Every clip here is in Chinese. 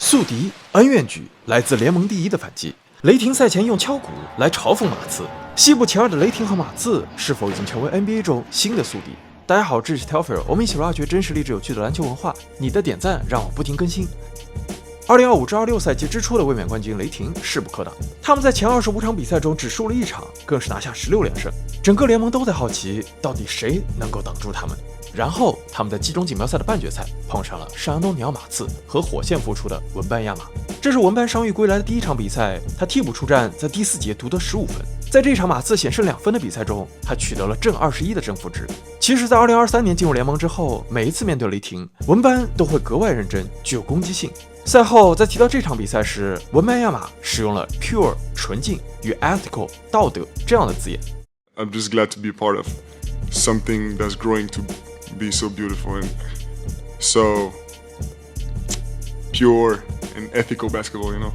宿敌恩怨局来自联盟第一的反击。雷霆赛前用敲鼓来嘲讽马刺。西部前2的雷霆和马刺是否已经成为 NBA 中新的宿敌？大家好，这是 Telfair， 我们一起挖掘真实励志有趣的篮球文化。你的点赞让我不停更新。2025-26赛季之初的卫冕冠军雷霆势不可挡，他们在前25场比赛中只输了1场，更是拿下16连胜。整个联盟都在好奇，到底谁能够挡住他们。然后他们在季中锦标赛的半决赛碰上了圣安东尼奥马刺和火线复出的文班亚马。这是文班伤愈归来的第一场比赛，他替补出战，在第4节独得15分。在这场马刺险胜2分的比赛中，他取得了正21的正负值。其实，在2023年进入联盟之后，每一次面对雷霆，文班都会格外认真，具有攻击性。赛后在提到这场比赛时，文班亚马使用了 pure 纯净与 ethical 道德这样的字眼。I'm just glad to be part of something that's growing to be so beautiful and so pure and ethical basketball, you know.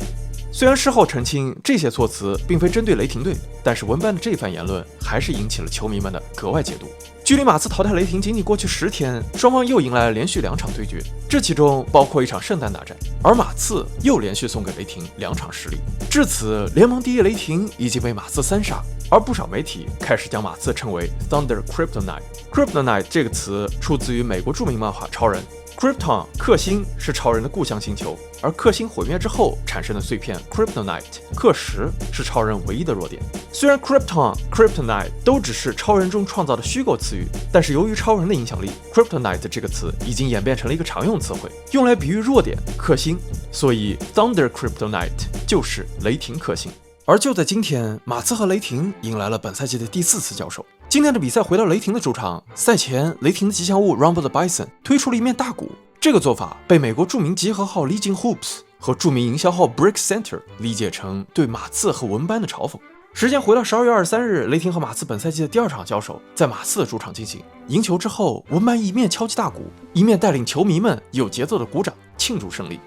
虽然事后澄清这些措辞并非针对雷霆队，但是文班的这番言论还是引起了球迷们的格外解读。距离马刺淘汰雷霆仅仅过去10天，双方又迎来了连续2场对决，这其中包括一场圣诞大战，而马刺又连续送给雷霆2场失利。至此，联盟第一雷霆已经被马刺3杀，而不少媒体开始将马刺称为 Thunder Kryptonite。Kryptonite 这个词出自于美国著名漫画超人。Krypton 克星是超人的故乡星球，而克星毁灭之后产生的碎片 Kryptonite 克石是超人唯一的弱点。虽然 Kryptonite 都只是超人中创造的虚构词语，但是由于超人的影响力， Kryptonite 这个词已经演变成了一个常用词汇，用来比喻弱点克星，所以 Thunder Kryptonite 就是雷霆克星。而就在今天，马刺和雷霆迎来了本赛季的第4次交手。今天的比赛回到雷霆的主场，赛前雷霆的吉祥物 Rumble the Bison 推出了一面大鼓，这个做法被美国著名集合号 Legion Hoops 和著名营销号 Brick Center 理解成对马刺和文班的嘲讽。时间回到12月23日，雷霆和马刺本赛季的第2场交手在马刺的主场进行。赢球之后，文班一面敲击大鼓，一面带领球迷们有节奏的鼓掌庆祝胜利。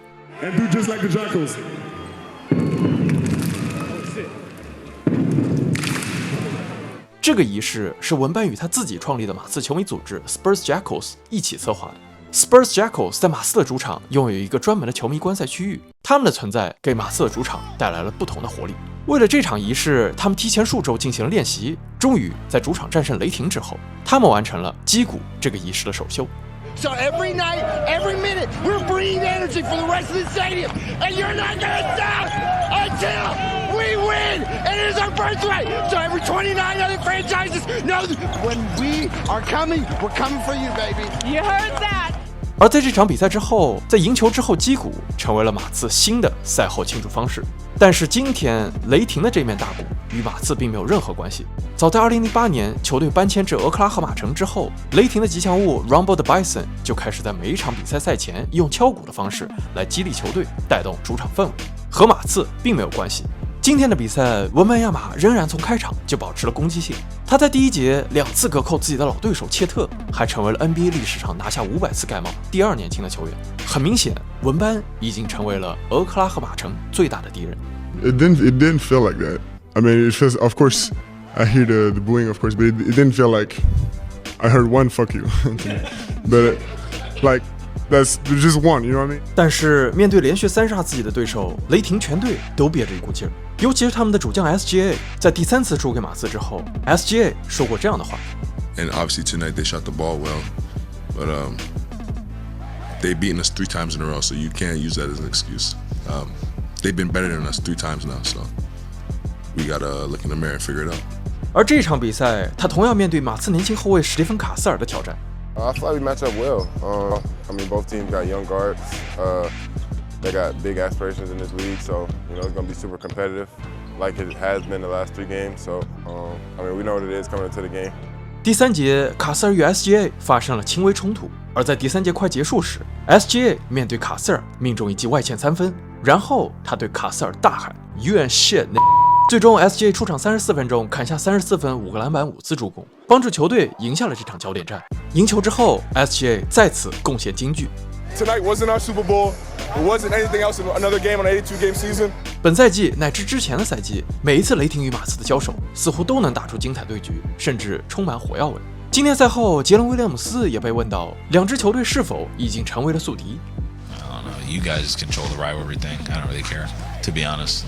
这个仪式是文班与他自己创立的马刺球迷组织 Spurs Jackals 一起策划的。Spurs Jackals 在马刺的主场拥有一个专门的球迷观赛区域，他们的存在给马刺的主场带来了不同的活力。为了这场仪式，他们提前数周进行了练习，终于在主场战胜雷霆之后，他们完成了击鼓这个仪式的首秀。So every night, every minute, we're bringing energy for the rest of the stadium, and you're not gonna stop until we win, and it is our birthright. So every 29 other franchises know that when we are coming, we're coming for you, baby. You heard that. 而在这场比赛之后，在赢球之后击鼓成为了马刺新的赛后庆祝方式。但是今天雷霆的这面大鼓与马刺并没有任何关系。早在2008年球队搬迁至俄克拉荷马城之后，雷霆的吉祥物 Rumble the Bison 就开始在每一场比赛赛前用敲鼓的方式来激励球队，带动主场氛围，和马刺并没有关系。今天的比赛，文班亚马仍然从开场就保持了攻击性。他在第1节2次隔扣自己的老对手切特，还成为了 NBA 历史上拿下500次盖帽第2年轻的球员。很明显，文班已经成为了俄克拉荷马城最大的敌人。It didn't feel like that. I mean, it feels. Of course, I hear the booing, of course, but it didn't feel like I heard one "fuck you," but like. That's just one, you know what I mean? 但是面对连续3杀自己的对手，雷霆全队都憋着一股劲儿，尤其是他们的主将 SGA， 在第3次输给马刺之后 ，SGA 说过这样的话 ：And obviously tonight they shot the ball well, but they've beaten us 3 times in a row, so you can't use that as an excuse. They've been better than us 3 times now, so we gotta look in the mirror and figure it out. 而这场比赛，他同样面对马刺年轻后卫史蒂芬·卡斯尔的挑战。I feel like we match up well. I mean, both teams got young guards. They got big aspirations in this league, so you know it's gonna be super competitive, like it has been the last 3 games. So, I mean, we know what it is coming into the game. 第3节，卡斯尔与 SGA 发生了轻微冲突，而在第3节快结束时 ，SGA 面对卡斯尔命中一记外线3分，然后他对卡斯尔大喊 "You ain't shit." 最终 SGA 出场34分钟，砍下34分、5个篮板、5次助攻，帮助球队赢下了这场焦点战。赢球之后 ，SGA 再次贡献金句。Tonight wasn't our Super Bowl. It wasn't anything else in another game on an 82-game season. 本赛季乃至之前的赛季，每一次雷霆与马刺的交手，似乎都能打出精彩对局，甚至充满火药味。今天赛后，杰伦·威廉姆斯也被问到，2支球队是否已经成为了宿敌。You guys control the rivalry thing. I don't really care, to be honest.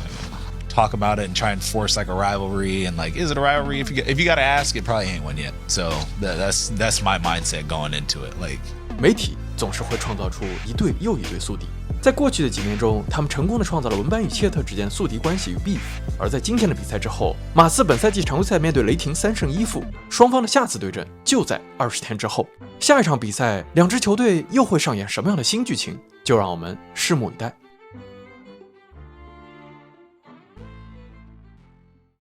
Talk about it and try and force like a rivalry and like, is it a rivalry? If you got to ask, it probably ain't one yet. So that's my mindset going into it. Like 媒体总是会创造出一对又一对宿敌。在过去的几年中，他们成功的创造了文班与切特之间的宿敌关系与 beef。而在今天的比赛之后，马刺本赛季常规赛面对雷霆3胜1负，双方的下次对阵就在20天之后。下一场比赛，两支球队又会上演什么样的新剧情？就让我们拭目以待。